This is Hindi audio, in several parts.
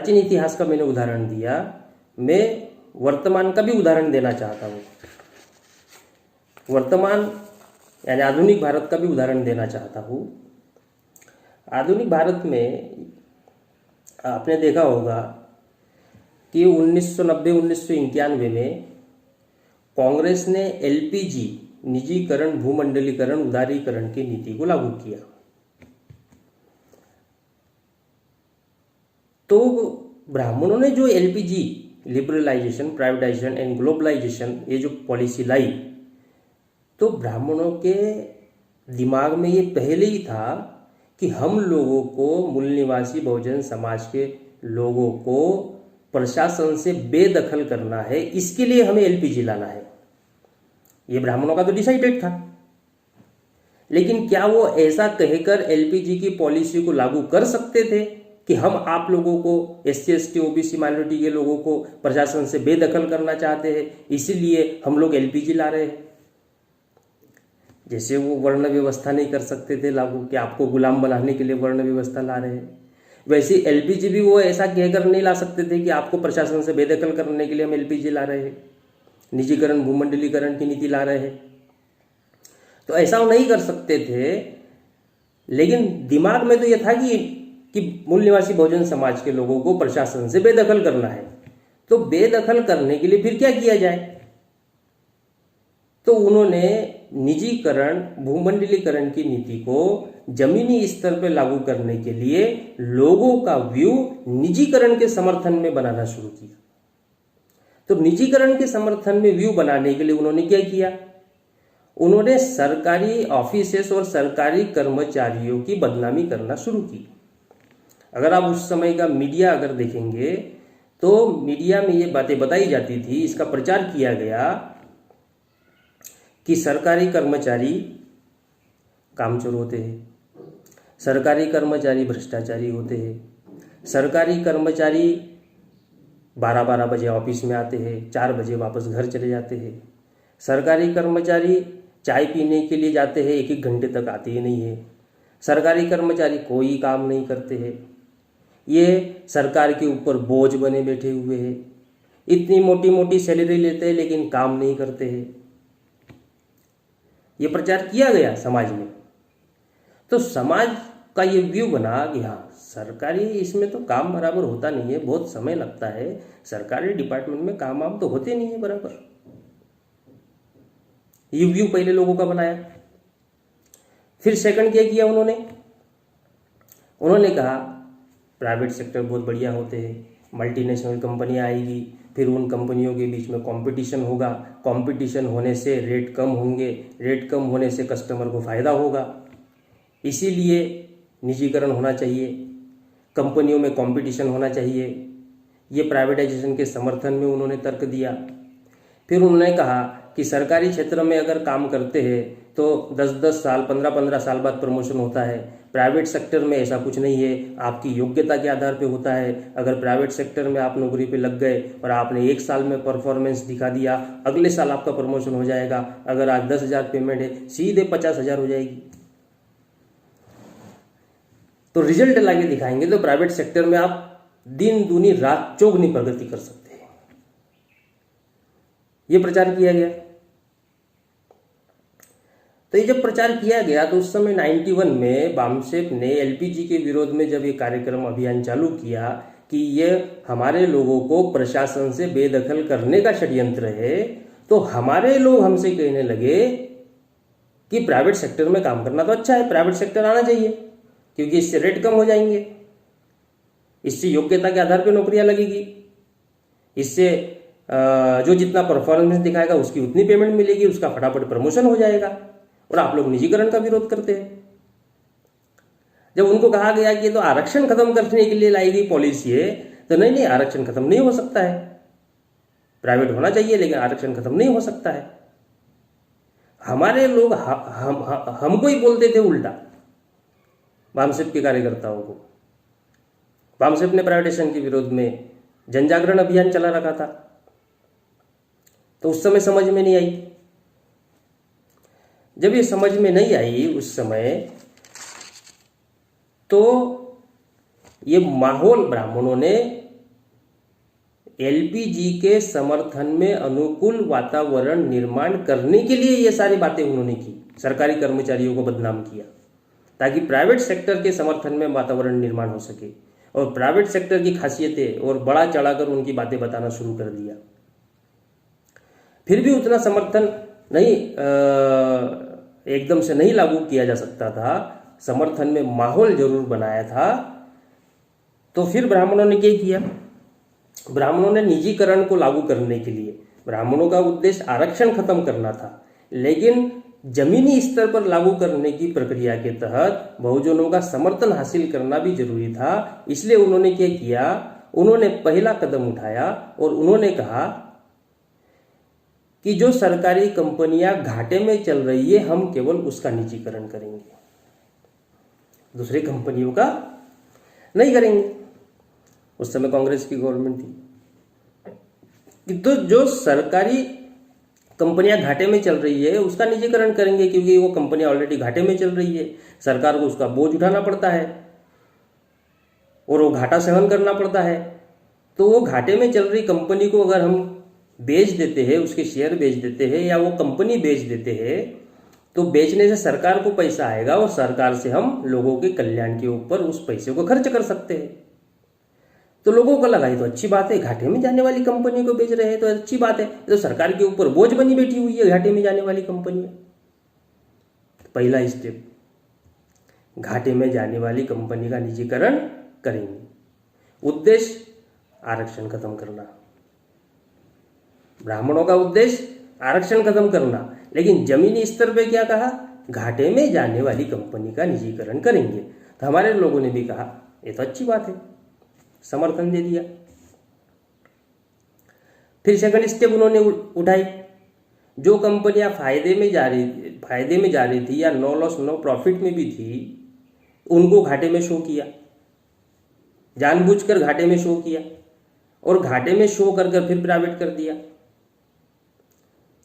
प्राचीन इतिहास का मैंने उदाहरण दिया, मैं वर्तमान का भी उदाहरण देना चाहता हूँ। वर्तमान यानी आधुनिक भारत का भी उदाहरण देना चाहता हूँ। आधुनिक भारत में आपने देखा होगा कि 1990-1991 में कांग्रेस ने एलपीजी निजीकरण, भूमंडलीकरण, उदारीकरण की नीति को लागू किया। तो ब्राह्मणों ने जो LPG, liberalisation, privatisation and globalisation, ये जो पॉलिसी लाई, तो ब्राह्मणों के दिमाग में ये पहले ही था कि हम लोगों को, मूल निवासी बहुजन समाज के लोगों को प्रशासन से बेदखल करना है, इसके लिए हमें एलपीजी लाना है। ये ब्राह्मणों का तो डिसाइडेड था। लेकिन क्या वो ऐसा कहकर एलपीजी की पॉलिसी को लागू कर सकते थे कि हम आप लोगों को, एससी एसटी ओबीसी माइनॉरिटी के लोगों को प्रशासन से बेदखल करना चाहते हैं, इसीलिए हम लोग एलपीजी ला रहे हैं? जैसे वो वर्ण व्यवस्था नहीं कर सकते थे लागू कि आपको गुलाम बनाने के लिए वर्ण व्यवस्था ला रहे हैं, वैसे एलपीजी भी वो ऐसा कहकर नहीं ला सकते थे कि आपको प्रशासन से बेदखल करने के लिए हम एलपीजी ला रहे हैं, निजीकरण, भूमंडलीकरण की नीति ला रहे हैं। तो ऐसा वो नहीं कर सकते थे। लेकिन दिमाग में तो यह था कि मूल निवासी बहुजन समाज के लोगों को प्रशासन से बेदखल करना है। तो बेदखल करने के लिए फिर क्या किया जाए? तो उन्होंने निजीकरण, भूमंडलीकरण की नीति को जमीनी स्तर पर लागू करने के लिए लोगों का व्यू निजीकरण के समर्थन में बनाना शुरू किया। तो निजीकरण के समर्थन में व्यू बनाने के लिए उन्होंने क्या किया? उन्होंने सरकारी ऑफिसेस और सरकारी कर्मचारियों की बदनामी करना शुरू की। अगर आप उस समय का मीडिया अगर देखेंगे तो मीडिया में ये बातें बताई जाती थी, इसका प्रचार किया गया कि सरकारी कर्मचारी कामचोर होते हैं, सरकारी कर्मचारी भ्रष्टाचारी होते हैं, सरकारी कर्मचारी 12-12 बजे ऑफिस में आते हैं, 4 बजे वापस घर चले जाते हैं, सरकारी कर्मचारी चाय पीने के लिए जाते हैं, 1-1 घंटे तक आते ही नहीं है, सरकारी कर्मचारी कोई काम नहीं करते हैं, ये सरकार के ऊपर बोझ बने बैठे हुए हैं, इतनी मोटी मोटी सैलरी लेते हैं लेकिन काम नहीं करते हैं। ये प्रचार किया गया समाज में। तो समाज का ये व्यू बना कि हाँ, सरकारी इसमें तो काम बराबर होता नहीं है, बहुत समय लगता है, सरकारी डिपार्टमेंट में काम वाम तो होते नहीं है बराबर। ये व्यू पहले लोगों का बनाया। फिर सेकंड क्या किया उन्होंने कहा प्राइवेट सेक्टर बहुत बढ़िया होते हैं, मल्टीनेशनल कंपनियां आएगी, फिर उन कंपनियों के बीच में कंपटीशन होगा, कंपटीशन होने से रेट कम होंगे, रेट कम होने से कस्टमर को फ़ायदा होगा, इसीलिए निजीकरण होना चाहिए, कंपनियों में कंपटीशन होना चाहिए। ये प्राइवेटाइजेशन के समर्थन में उन्होंने तर्क दिया। फिर उन्होंने कहा कि सरकारी क्षेत्र में अगर काम करते हैं तो 10-10 साल, 15-15 साल बाद प्रमोशन होता है, प्राइवेट सेक्टर में ऐसा कुछ नहीं है, आपकी योग्यता के आधार पे होता है। अगर प्राइवेट सेक्टर में आप नौकरी पे लग गए और आपने 1 साल में परफॉर्मेंस दिखा दिया, अगले साल आपका प्रमोशन हो जाएगा। अगर आज 10,000 पेमेंट है, सीधे 50,000 हो जाएगी। तो रिजल्ट लाके दिखाएंगे तो प्राइवेट सेक्टर में आप दिन दूनी रात चौगुनी प्रगति कर सकते हैं। ये प्रचार किया गया। तो ये जब प्रचार किया गया तो उस समय 91 में बामसेप ने एलपीजी के विरोध में जब ये कार्यक्रम अभियान चालू किया कि ये हमारे लोगों को प्रशासन से बेदखल करने का षड्यंत्र है, तो हमारे लोग हमसे कहने लगे कि प्राइवेट सेक्टर में काम करना तो अच्छा है, प्राइवेट सेक्टर आना चाहिए, क्योंकि इससे रेट कम हो जाएंगे, इससे योग्यता के आधार पर नौकरियां लगेगी, इससे जो जितना परफॉर्मेंस दिखाएगा उसकी उतनी पेमेंट मिलेगी, उसका फटाफट प्रमोशन हो जाएगा। और आप लोग निजीकरण का विरोध करते हैं। जब उनको कहा गया कि ये तो आरक्षण खत्म करने के लिए लाई गई पॉलिसी है, तो नहीं, आरक्षण खत्म नहीं हो सकता है, प्राइवेट होना चाहिए लेकिन आरक्षण खत्म नहीं हो सकता है। हमारे लोग हमको ही बोलते थे उल्टा, बामसेप के कार्यकर्ताओं को। बामसेप ने प्राइवेटाइजेशन के विरोध में जन जागरण अभियान चला रखा था, तो उस समय समझ में नहीं आई। जब ये समझ में नहीं आई उस समय, तो ये माहौल ब्राह्मणों ने एलपीजी के समर्थन में अनुकूल वातावरण निर्माण करने के लिए ये सारी बातें उन्होंने की, सरकारी कर्मचारियों को बदनाम किया ताकि प्राइवेट सेक्टर के समर्थन में वातावरण निर्माण हो सके, और प्राइवेट सेक्टर की खासियतें और बड़ा चढ़ाकर उनकी बातें बताना शुरू कर दिया। फिर भी उतना समर्थन नहीं, एकदम से नहीं लागू किया जा सकता था, समर्थन में माहौल जरूर बनाया था। तो फिर ब्राह्मणों ने क्या किया, ब्राह्मणों ने निजीकरण को लागू करने के लिए, ब्राह्मणों का उद्देश्य आरक्षण खत्म करना था, लेकिन जमीनी स्तर पर लागू करने की प्रक्रिया के तहत बहुजनों का समर्थन हासिल करना भी जरूरी था। इसलिए उन्होंने क्या किया, उन्होंने पहला कदम उठाया और उन्होंने कहा कि जो सरकारी कंपनियां घाटे में चल रही है हम केवल उसका निजीकरण करेंगे, दूसरी कंपनियों का नहीं करेंगे। उस समय कांग्रेस की गवर्नमेंट थी। तो जो सरकारी कंपनियां घाटे में चल रही है उसका निजीकरण करेंगे, क्योंकि वो कंपनियां ऑलरेडी घाटे में चल रही है, सरकार को उसका बोझ उठाना पड़ता है और वो घाटा सहन करना पड़ता है। तो वो घाटे में चल रही कंपनी को अगर हम बेच देते हैं, उसके शेयर बेच देते हैं या वो कंपनी बेच देते हैं, तो बेचने से सरकार को पैसा आएगा और सरकार से हम लोगों के कल्याण के ऊपर उस पैसे को खर्च कर सकते हैं। तो लोगों को लगा ये तो अच्छी बात है, घाटे में जाने वाली कंपनी को बेच रहे हैं तो अच्छी बात है, तो सरकार के ऊपर बोझ बनी बैठी हुई है घाटे में जाने वाली कंपनी। पहला स्टेप, घाटे में जाने वाली कंपनी का निजीकरण करेंगे, उद्देश्य आरक्षण खत्म करना, ब्राह्मणों का उद्देश्य आरक्षण खत्म करना, लेकिन जमीनी स्तर पे क्या कहा, घाटे में जाने वाली कंपनी का निजीकरण करेंगे। तो हमारे लोगों ने भी कहा ये तो अच्छी बात है, समर्थन दे दिया। फिर सेकंड स्टेप उन्होंने उठाई, जो कंपनियां फायदे में जा रही थी या नो लॉस नो प्रॉफिट में भी थी, उनको घाटे में शो किया, जानबूझकर घाटे में शो किया, और घाटे में शो कर फिर प्राइवेट कर दिया।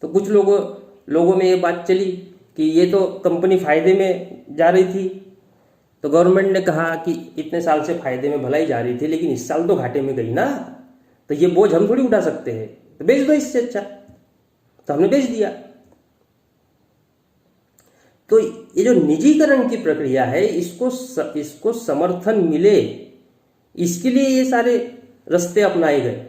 तो कुछ लोगों में ये बात चली कि ये तो कंपनी फायदे में जा रही थी, तो गवर्नमेंट ने कहा कि इतने साल से फायदे में भलाई जा रही थी, लेकिन इस साल तो घाटे में गई ना, तो ये बोझ हम थोड़ी उठा सकते हैं, तो बेच दो इससे अच्छा। तो हमने बेच दिया। तो ये जो निजीकरण की प्रक्रिया है, इसको समर्थन मिले, इसके लिए ये सारे रास्ते अपनाए गए।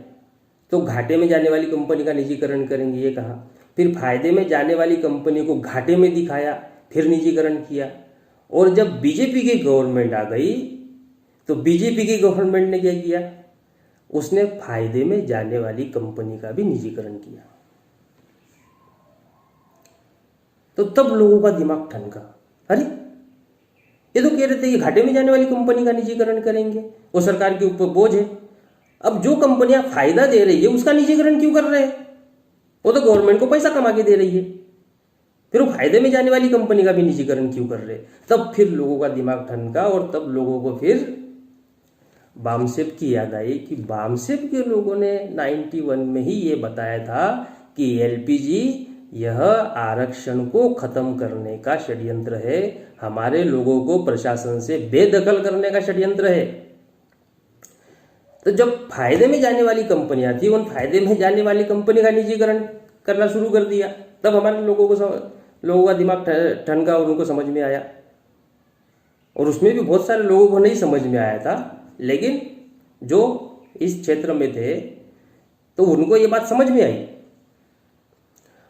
तो घाटे में जाने वाली कंपनी का निजीकरण करेंगे ये कहा, फिर फायदे में जाने वाली कंपनी को घाटे में दिखाया, फिर निजीकरण किया। और जब बीजेपी की गवर्नमेंट आ गई तो बीजेपी की गवर्नमेंट ने क्या किया, उसने फायदे में जाने वाली कंपनी का भी निजीकरण किया। तो तब लोगों का दिमाग ठनका, अरे ये तो कह रहे थे कि घाटे में जाने वाली कंपनी का निजीकरण करेंगे, वो सरकार के ऊपर बोझ है। अब जो कंपनियां फायदा दे रही है उसका निजीकरण क्यों कर रहे हैं, वो तो गवर्नमेंट को पैसा कमा के दे रही है, फिर वो फायदे में जाने वाली कंपनी का भी निजीकरण क्यों कर रहे। तब फिर लोगों का दिमाग ठनका और तब लोगों को फिर बामसेप की याद आई कि बामसेप के लोगों ने 91 में ही ये बताया था कि एलपीजी यह आरक्षण को खत्म करने का षड्यंत्र है, हमारे लोगों को प्रशासन से बेदखल करने का षड्यंत्र है। तो जब फायदे में जाने वाली कंपनियां थी, उन फायदे में जाने वाली कंपनी का निजीकरण करना शुरू कर दिया। तब हमारे लोगों का दिमाग ठनका और उनको समझ में आया। और उसमें भी बहुत सारे लोगों को नहीं समझ में आया था, लेकिन जो इस क्षेत्र में थे तो उनको ये बात समझ में आई।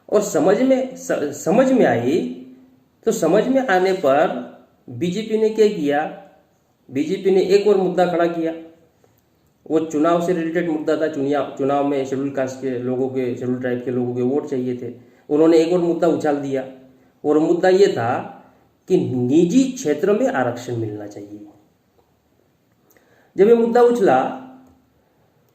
और समझ में आई तो समझ में आने पर बीजेपी ने क्या किया, बीजेपी ने एक और मुद्दा खड़ा किया। वो चुनाव से रिलेटेड मुद्दा था। चुनाव में शेड्यूल कास्ट के लोगों के, शेड्यूल ट्राइब के लोगों के वोट चाहिए थे। उन्होंने एक और मुद्दा उछाल दिया और मुद्दा ये था कि निजी क्षेत्र में आरक्षण मिलना चाहिए। जब ये मुद्दा उछला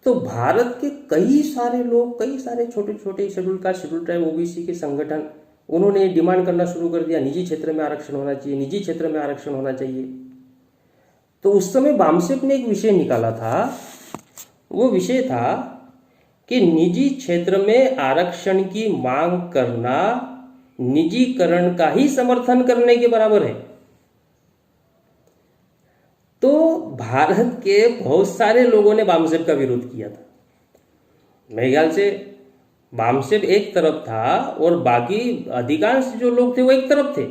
तो भारत के कई सारे लोग, कई सारे छोटे छोटे schedule caste, schedule tribe, OBC के संगठन, उन्होंने डिमांड करना शुरू कर दिया, निजी क्षेत्र में आरक्षण होना चाहिए, निजी क्षेत्र में आरक्षण होना चाहिए। तो उस समय बामसेप ने एक विषय निकाला था, वो विषय था कि निजी क्षेत्र में आरक्षण की मांग करना निजीकरण का ही समर्थन करने के बराबर है। तो भारत के बहुत सारे लोगों ने बामसेप का विरोध किया था। मेरे ख्याल से बामसेब एक तरफ था और बाकी अधिकांश जो लोग थे वो एक तरफ थे,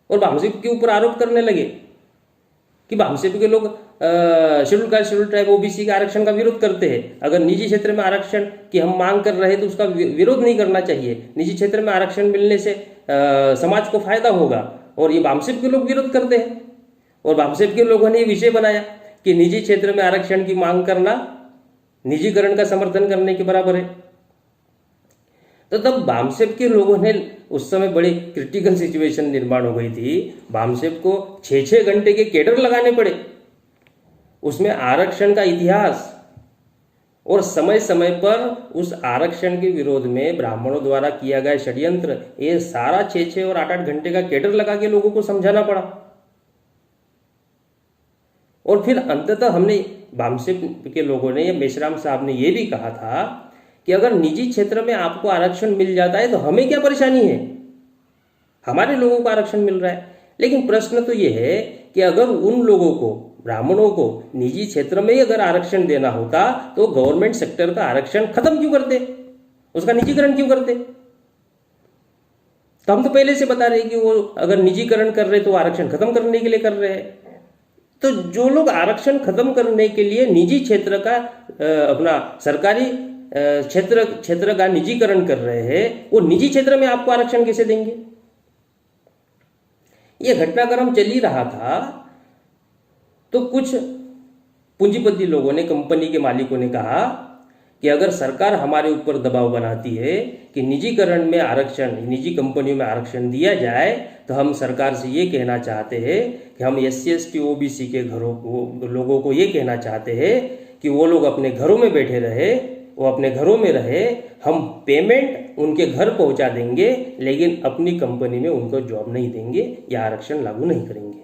और बामसेब के ऊपर आरोप करने लगे कि बामसेब के लोग schedule caste schedule tribe OBC के आरक्षण का विरोध करते हैं। अगर निजी क्षेत्र में आरक्षण की हम मांग कर रहे हैं तो उसका विरोध नहीं करना चाहिए, निजी क्षेत्र में आरक्षण मिलने से समाज को फायदा होगा, और ये बामसेब के लोग विरोध करते हैं। और बामसेब के लोगों ने ये विषय बनाया कि निजी क्षेत्र में आरक्षण की मांग करना निजीकरण का समर्थन करने के बराबर है। तो तब बामसेब के लोगों ने, उस समय बड़ी क्रिटिकल सिचुएशन निर्माण हो गई थी, बामसेब को 6-6 घंटे के कैडर लगाने पड़े, उसमें आरक्षण का इतिहास और समय समय पर उस आरक्षण के विरोध में ब्राह्मणों द्वारा किया गया षड्यंत्र, ये सारा 6-6 और 8-8 घंटे का कैडर लगा के लोगों को समझाना पड़ा। और फिर अंततः हमने, बामसेब के लोगों ने या मेश्राम साहब ने यह भी कहा था कि अगर निजी क्षेत्र में आपको आरक्षण मिल जाता है तो हमें क्या परेशानी है, हमारे लोगों को आरक्षण मिल रहा है। लेकिन प्रश्न तो यह है कि अगर उन लोगों को, ब्राह्मणों को निजी क्षेत्र में ही अगर आरक्षण देना होता तो गवर्नमेंट सेक्टर का आरक्षण खत्म क्यों करते, उसका निजीकरण क्यों करते? तो हम तो पहले से बता रहे हैं कि वो अगर निजीकरण कर रहे तो आरक्षण खत्म करने के लिए कर रहे हैं। तो जो लोग आरक्षण खत्म करने के लिए निजी क्षेत्र का अपना सरकारी क्षेत्र का निजीकरण कर रहे हैं, वो निजी क्षेत्र में आपको आरक्षण कैसे देंगे? ये घटनाक्रम चल ही रहा था तो कुछ पूंजीपति लोगों ने, कंपनी के मालिकों ने कहा कि अगर सरकार हमारे ऊपर दबाव बनाती है कि निजीकरण में आरक्षण, निजी कंपनियों में आरक्षण दिया जाए, तो हम सरकार से ये कहना चाहते हैं कि हम SC ST OBC के लोगों को ये कहना चाहते हैं कि वो लोग अपने घरों में बैठे रहे, वो अपने घरों में रहे, हम पेमेंट उनके घर पहुंचा देंगे, लेकिन अपनी कंपनी में उनको जॉब नहीं देंगे या आरक्षण लागू नहीं करेंगे।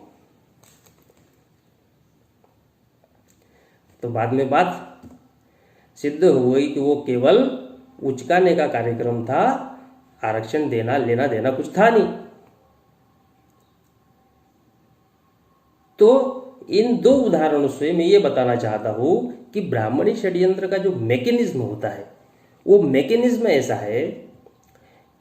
तो बाद में बात सिद्ध हो गई कि वो केवल उचकाने का कार्यक्रम था, आरक्षण देना लेना देना कुछ था नहीं। तो इन दो उदाहरणों से मैं ये बताना चाहता हूं कि ब्राह्मणी षड्यंत्र का जो मैकेनिज्म होता है, वो मैकेनिज्म ऐसा है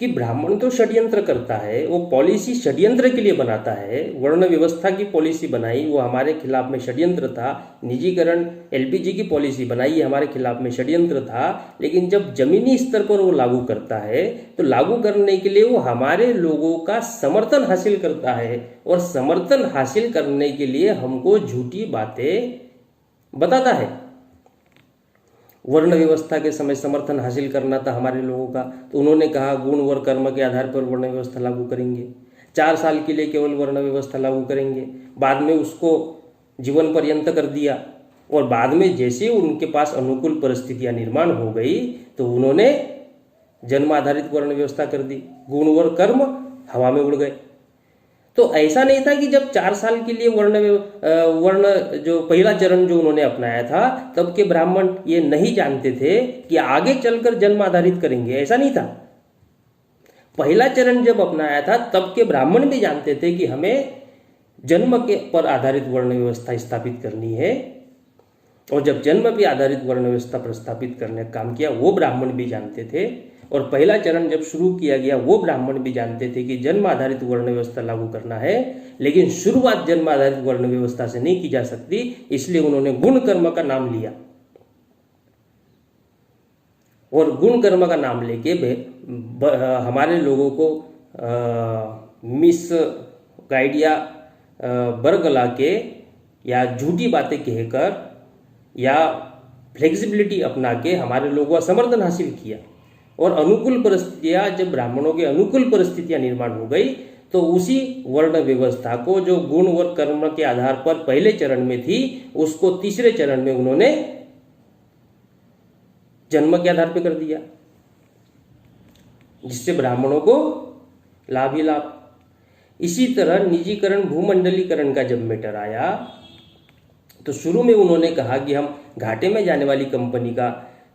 कि ब्राह्मण तो षड्यंत्र करता है, वो पॉलिसी षड्यंत्र के लिए बनाता है। वर्ण व्यवस्था की पॉलिसी बनाई, वो हमारे खिलाफ में षड्यंत्र था। निजीकरण LPG की पॉलिसी बनाई, ये हमारे खिलाफ में षड्यंत्र था। लेकिन जब जमीनी स्तर पर वो लागू करता है तो लागू करने के लिए वो हमारे लोगों का समर्थन हासिल करता है, और समर्थन हासिल करने के लिए हमको झूठी बातें बताता है। वर्ण व्यवस्था के समय समर्थन हासिल करना था हमारे लोगों का, तो उन्होंने कहा गुण व कर्म के आधार पर वर्ण व्यवस्था लागू करेंगे, 4 साल के लिए केवल वर्ण व्यवस्था लागू करेंगे। बाद में उसको जीवन पर्यंत कर दिया, और बाद में जैसे उनके पास अनुकूल परिस्थितियां निर्माण हो गई तो उन्होंने जन्म आधारित वर्ण व्यवस्था कर दी, गुण व कर्म हवा में उड़ गए। तो ऐसा नहीं था कि जब 4 साल के लिए वर्ण जो पहला चरण जो उन्होंने अपनाया था, तब के ब्राह्मण ये नहीं जानते थे कि आगे चलकर जन्म आधारित करेंगे, ऐसा नहीं था। पहला चरण जब अपनाया था तब के ब्राह्मण भी जानते थे कि हमें जन्म के पर आधारित वर्ण व्यवस्था स्थापित करनी है, और जब जन्म पे आधारित वर्ण व्यवस्था प्रस्थापित करने का काम किया वो ब्राह्मण भी जानते थे। और पहला चरण जब शुरू किया गया वो ब्राह्मण भी जानते थे कि जन्म आधारित वर्ण व्यवस्था लागू करना है, लेकिन शुरुआत जन्म आधारित वर्ण व्यवस्था से नहीं की जा सकती, इसलिए उन्होंने गुण कर्म का नाम लिया। और गुण कर्म का नाम लेके हमारे लोगों को मिस गाइड या बरगला के या झूठी बातें कहकर या फ्लेक्सिबिलिटी अपना के हमारे लोगों का समर्थन हासिल किया। और अनुकूल परिस्थितियां, जब ब्राह्मणों के अनुकूल परिस्थितियां निर्माण हो गई तो उसी वर्ण व्यवस्था को जो गुण और कर्म के आधार पर पहले चरण में थी, उसको तीसरे चरण में उन्होंने जन्म के आधार पर कर दिया, जिससे ब्राह्मणों को लाभ ही लाभ। इसी तरह निजीकरण भूमंडलीकरण का जब मैटर आया तो शुरू में उन्होंने कहा कि हम घाटे में जाने वाली कंपनी का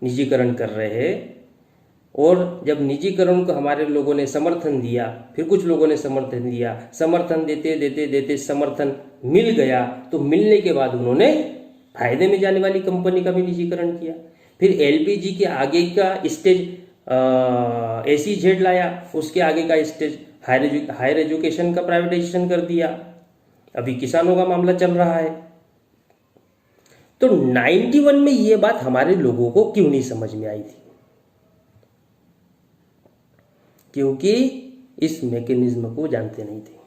निजीकरण कर रहे हैं, और जब निजीकरण को हमारे लोगों ने समर्थन दिया, फिर कुछ लोगों ने समर्थन दिया, समर्थन देते देते देते समर्थन मिल गया, तो मिलने के बाद उन्होंने फायदे में जाने वाली कंपनी का भी निजीकरण किया। फिर एलपीजी के आगे का स्टेज SEZ लाया, उसके आगे का स्टेज हायर एजुकेशन का प्राइवेटाइजेशन कर दिया। अभी किसानों का मामला चल रहा है। तो 91 में ये बात हमारे लोगों को क्यों नहीं समझ में आई थी? क्योंकि इस मैकेनिज्म को जानते नहीं थे।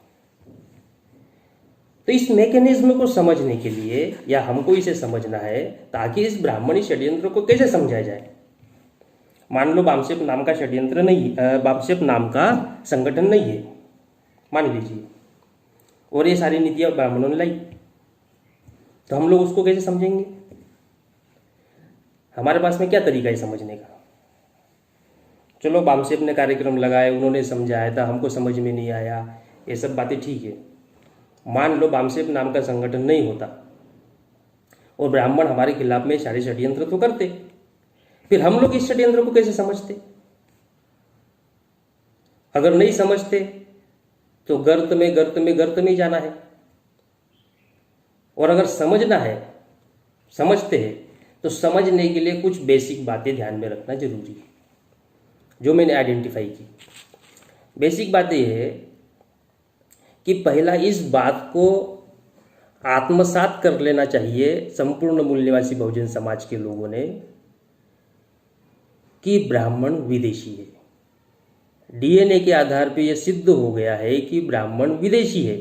तो इस मैकेनिज्म को समझने के लिए, या हमको इसे समझना है ताकि इस ब्राह्मणी षड्यंत्र को कैसे समझा जाए। मान लो बामसेप नाम का षड्यंत्र नहीं, बामसेप नाम का संगठन नहीं है, मान लीजिए, और ये सारी नीतियां ब्राह्मणों ने लाई, तो हम लोग उसको कैसे समझेंगे? हमारे पास में क्या तरीका है समझने का? चलो बामसेप ने कार्यक्रम लगाए, उन्होंने समझाया था, हमको समझ में नहीं आया, ये सब बातें ठीक है। मान लो बामसेप नाम का संगठन नहीं होता और ब्राह्मण हमारे खिलाफ में सारे षड्यंत्र तो करते, फिर हम लोग इस षड्यंत्र को कैसे समझते? अगर नहीं समझते तो गर्त में ही जाना है। और अगर समझना है, समझते हैं, तो समझने के लिए कुछ बेसिक बातें ध्यान में रखना जरूरी है, जो मैंने आइडेंटिफाई की। बेसिक बातें यह है कि पहला इस बात को आत्मसात कर लेना चाहिए संपूर्ण मूल निवासी बहुजन समाज के लोगों ने कि ब्राह्मण विदेशी है। डीएनए के आधार पर यह सिद्ध हो गया है कि ब्राह्मण विदेशी है,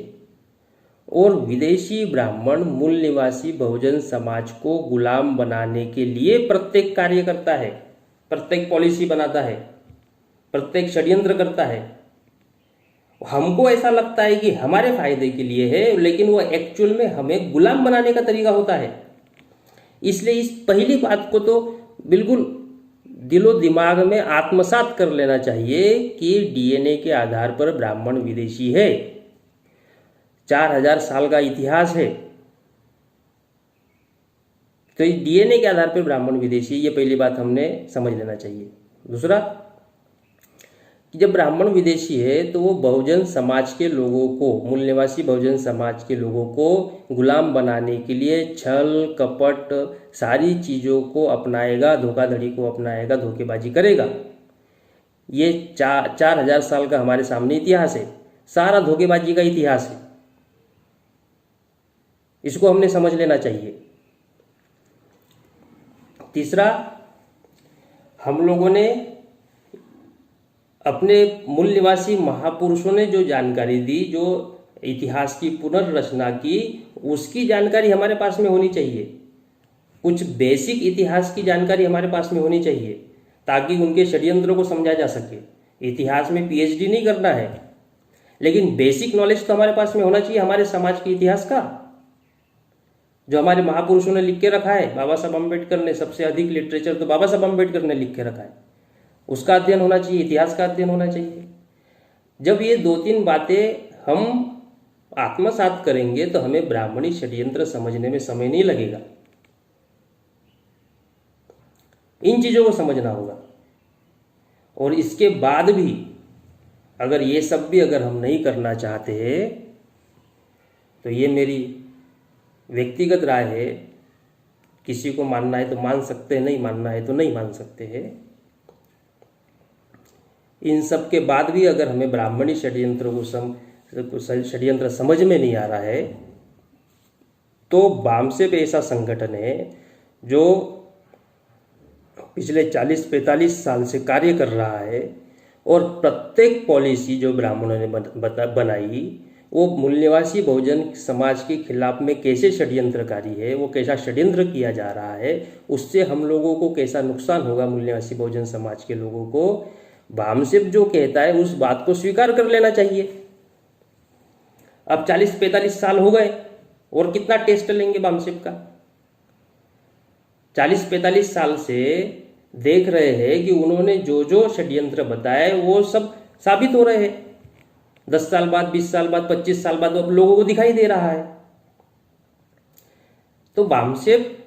और विदेशी ब्राह्मण मूल निवासी बहुजन समाज को गुलाम बनाने के लिए प्रत्येक कार्य करता है, प्रत्येक पॉलिसी बनाता है, प्रत्येक षड्यंत्र करता है। हमको ऐसा लगता है कि हमारे फायदे के लिए है, लेकिन वो एक्चुअल में हमें गुलाम बनाने का तरीका होता है। इसलिए इस पहली बात को तो बिल्कुल दिलो दिमाग में आत्मसात कर लेना चाहिए कि डीएनए के आधार पर ब्राह्मण विदेशी है। 4000 साल का इतिहास है, तो इस डीएनए के आधार पर ब्राह्मण विदेशी, ये पहली बात हमने समझ लेना चाहिए। दूसरा कि जब ब्राह्मण विदेशी है तो वो बहुजन समाज के लोगों को, मूल निवासी बहुजन समाज के लोगों को गुलाम बनाने के लिए छल कपट सारी चीज़ों को अपनाएगा, धोखाधड़ी को अपनाएगा, धोखेबाजी करेगा। ये 4000 साल का हमारे सामने इतिहास है, सारा धोखेबाजी का इतिहास है। इसको हमने समझ लेना चाहिए। तीसरा, हम लोगों ने अपने मूल निवासी महापुरुषों ने जो जानकारी दी, जो इतिहास की पुनर्रचना की, उसकी जानकारी हमारे पास में होनी चाहिए। कुछ बेसिक इतिहास की जानकारी हमारे पास में होनी चाहिए ताकि उनके षड्यंत्रों को समझा जा सके। इतिहास में पीएचडी नहीं करना है, लेकिन बेसिक नॉलेज तो हमारे पास में होना चाहिए हमारे समाज के इतिहास का, जो हमारे महापुरुषों ने लिख के रखा है। बाबा साहब अम्बेडकर ने, सबसे अधिक लिटरेचर तो बाबा साहब अम्बेडकर ने लिख के रखा है, उसका अध्ययन होना चाहिए, इतिहास का अध्ययन होना चाहिए। जब ये 2-3 बातें हम आत्मसात करेंगे तो हमें ब्राह्मणी षड्यंत्र समझने में समय नहीं लगेगा। इन चीज़ों को समझना होगा। और इसके बाद भी अगर ये सब भी अगर हम नहीं करना चाहते हैं तो ये मेरी व्यक्तिगत राय है, किसी को मानना है तो मान सकते हैं, नहीं मानना है तो नहीं मान सकते हैं। इन सब के बाद भी अगर हमें ब्राह्मणी षड्यंत्र को षड्यंत्र समझ में नहीं आ रहा है तो बामसेप ऐसा संगठन है जो पिछले 40-45 साल से कार्य कर रहा है, और प्रत्येक पॉलिसी जो ब्राह्मणों ने बनाई वो मूल निवासी बहुजन समाज के खिलाफ में कैसे षड्यंत्रकारी है, वो कैसा षड्यंत्र किया जा रहा है, उससे हम लोगों को कैसा नुकसान होगा, मूल निवासी बहुजन समाज के लोगों को। बामसेप जो कहता है उस बात को स्वीकार कर लेना चाहिए। अब 40-45 साल हो गए और कितना टेस्ट लेंगे बामसेप का? 40-45 साल से देख रहे हैं कि उन्होंने जो जो षड्यंत्र बताए वो सब साबित हो रहे हैं। 10 साल बाद, 20 साल बाद, 25 साल बाद अब लोगों को दिखाई दे रहा है। तो बामसेप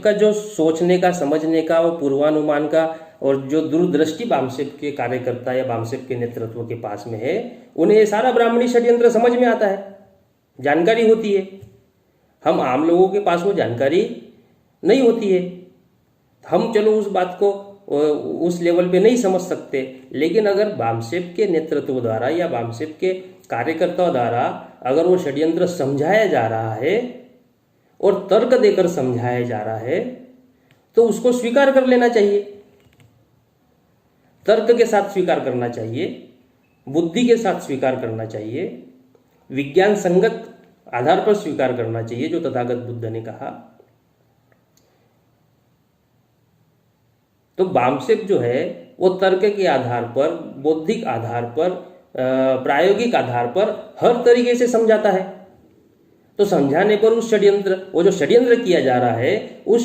का जो सोचने का, समझने का, वो पूर्वानुमान का और जो दूरदृष्टि बामसेप के कार्यकर्ता या बामसेप के नेतृत्व के पास में है, उन्हें ये सारा ब्राह्मणी षड्यंत्र समझ में आता है, जानकारी होती है। हम आम लोगों के पास वो जानकारी नहीं होती है। हम चलो उस बात को उस लेवल पे नहीं समझ सकते, लेकिन अगर बामसेप के नेतृत्व द्वारा या बामसेप के कार्यकर्ताओं द्वारा अगर वो षड्यंत्र समझाया जा रहा है और तर्क देकर समझाया जा रहा है तो उसको स्वीकार कर लेना चाहिए, तर्क के साथ स्वीकार करना चाहिए, बुद्धि के साथ स्वीकार करना चाहिए, विज्ञान संगत आधार पर स्वीकार करना चाहिए, जो तथागत बुद्ध ने कहा। तो बामसेप जो है वो तर्क के आधार पर, बौद्धिक आधार पर, प्रायोगिक आधार पर हर तरीके से समझाता है। तो समझाने पर उस षड्यंत्र, वो जो षड्यंत्र किया जा रहा है वो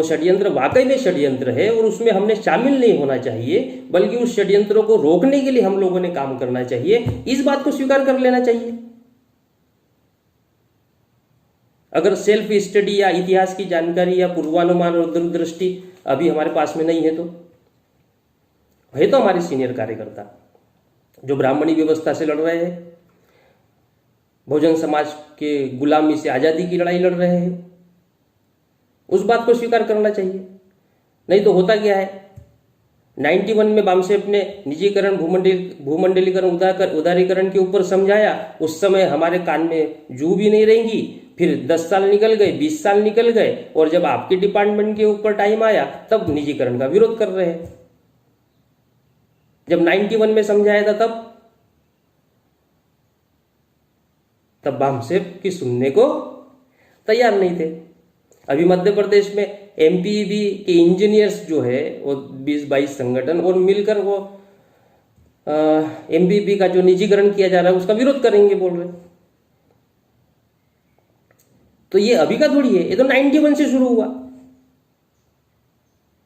षड्यंत्र वाकई में षड्यंत्र है और उसमें हमने शामिल नहीं होना चाहिए, बल्कि उस षड्यंत्रों को रोकने के लिए हम लोगों ने काम करना चाहिए, इस बात को स्वीकार कर लेना चाहिए। अगर सेल्फ स्टडी या इतिहास की जानकारी या पूर्वानुमान और दूरदृष्टि अभी हमारे पास में नहीं है तो हमारे सीनियर कार्यकर्ता जो ब्राह्मणी व्यवस्था से लड़ रहे हैं, बहुजन समाज के गुलामी से आज़ादी की लड़ाई लड़ रहे हैं, उस बात को स्वीकार करना चाहिए। नहीं तो होता क्या है, 91 में बामसेप ने निजीकरण, भूमंडलीकरण, उदारीकरण के ऊपर समझाया, उस समय हमारे कान में जू भी नहीं रहेंगी। फिर 10 साल निकल गए, 20 साल निकल गए और जब आपके डिपार्टमेंट के ऊपर टाइम आया तब निजीकरण का विरोध कर रहे हैं। जब 91 में समझाया था तब बामसेप की सुनने को तैयार नहीं थे। अभी मध्य प्रदेश में एमपीबी के इंजीनियर्स जो है वो 20-22 संगठन और मिलकर वो एमपीबी का जो निजीकरण किया जा रहा है उसका विरोध करेंगे बोल रहे। तो ये अभी का थोड़ी है, ये तो 91 से शुरू हुआ,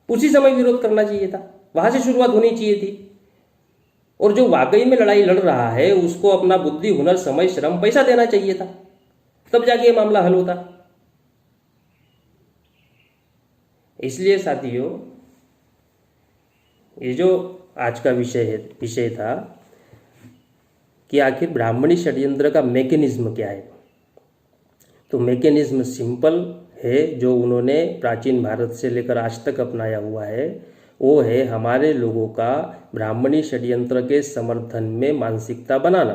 उसी समय विरोध करना चाहिए था, वहां से शुरुआत होनी चाहिए थी। और जो वाकई में लड़ाई लड़ रहा है उसको अपना बुद्धि, हुनर, समय, श्रम, पैसा देना चाहिए था, तब जाके ये मामला हल होता। इसलिए साथियों, ये जो आज का विषय था कि आखिर ब्राह्मणी षड्यंत्र का मैकेनिज्म क्या है। तो मैकेनिज्म सिंपल है, जो उन्होंने प्राचीन भारत से लेकर आज तक अपनाया हुआ है, वो है हमारे लोगों का ब्राह्मणी षड्यंत्र के समर्थन में मानसिकता बनाना।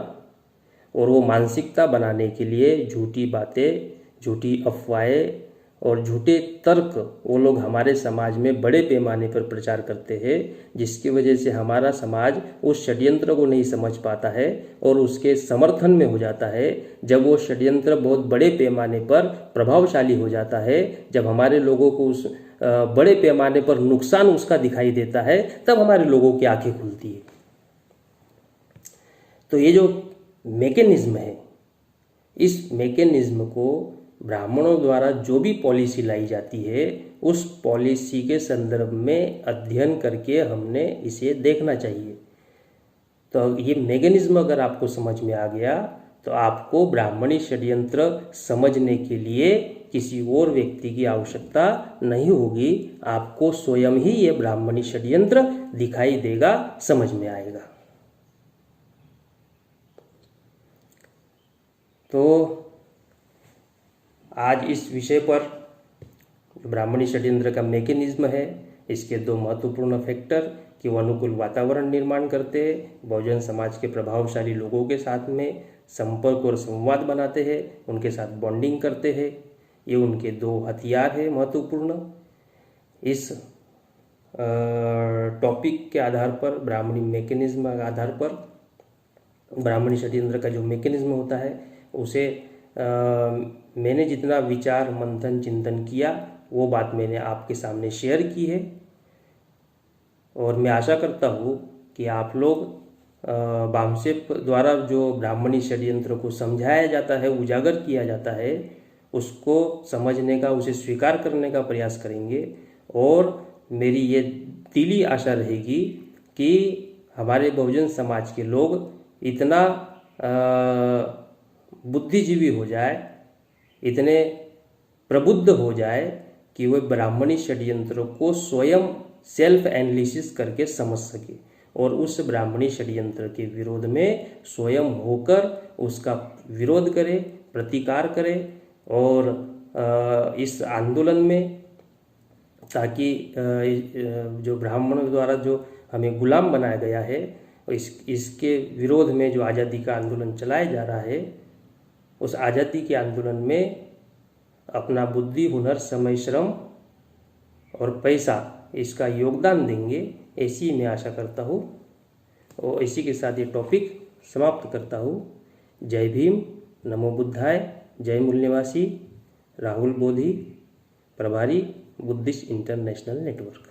और वो मानसिकता बनाने के लिए झूठी बातें, झूठी अफवाहें और झूठे तर्क वो लोग हमारे समाज में बड़े पैमाने पर प्रचार करते हैं, जिसकी वजह से हमारा समाज उस षड्यंत्र को नहीं समझ पाता है और उसके समर्थन में हो जाता है। जब वो षड्यंत्र बहुत बड़े पैमाने पर प्रभावशाली हो जाता है, जब हमारे लोगों को उस बड़े पैमाने पर नुकसान उसका दिखाई देता है, तब हमारे लोगों की आंखें खुलती है। तो ये जो मैकेनिज्म है, इस मैकेनिज्म को ब्राह्मणों द्वारा जो भी पॉलिसी लाई जाती है उस पॉलिसी के संदर्भ में अध्ययन करके हमने इसे देखना चाहिए। तो ये मैकेनिज्म अगर आपको समझ में आ गया तो आपको ब्राह्मणी षड्यंत्र समझने के लिए किसी और व्यक्ति की आवश्यकता नहीं होगी, आपको स्वयं ही ये ब्राह्मणी षड्यंत्र दिखाई देगा, समझ में आएगा। तो आज इस विषय पर ब्राह्मणी षड्यंत्र का मैकेनिज्म है, इसके दो महत्वपूर्ण फैक्टर कि वो अनुकूल वातावरण निर्माण करते हैं, बहुजन समाज के प्रभावशाली लोगों के साथ में संपर्क और संवाद बनाते हैं, उनके साथ बॉन्डिंग करते हैं। ये उनके दो हथियार है महत्वपूर्ण। इस टॉपिक के आधार पर, ब्राह्मणी मैकेनिज्म के आधार पर, ब्राह्मणी षड्यंत्र का जो मैकेनिज्म होता है उसे मैंने जितना विचार, मंथन, चिंतन किया वो बात मैंने आपके सामने शेयर की है। और मैं आशा करता हूँ कि आप लोग बामसेप द्वारा जो ब्राह्मणी षड्यंत्र को समझाया जाता है, उजागर किया जाता है, उसको समझने का, उसे स्वीकार करने का प्रयास करेंगे। और मेरी ये दिली आशा रहेगी कि हमारे बहुजन समाज के लोग इतना बुद्धिजीवी हो जाए, इतने प्रबुद्ध हो जाए कि वे ब्राह्मणी षड्यंत्र को स्वयं सेल्फ एनालिसिस करके समझ सके और उस ब्राह्मणी षड्यंत्र के विरोध में स्वयं होकर उसका विरोध करे, प्रतिकार करे और इस आंदोलन में ताकि जो ब्राह्मणों द्वारा जो हमें गुलाम बनाया गया है, इसके विरोध में जो आज़ादी का आंदोलन चलाया जा रहा है, उस आज़ादी के आंदोलन में अपना बुद्धि, हुनर, समय, श्रम और पैसा इसका योगदान देंगे, ऐसी मैं आशा करता हूँ। और इसी के साथ ये टॉपिक समाप्त करता हूँ। जय भीम, नमो बुद्धाय, जय मूल निवासी, राहुल बोधी, प्रभारी बुद्धिस्ट इंटरनेशनल नेटवर्क।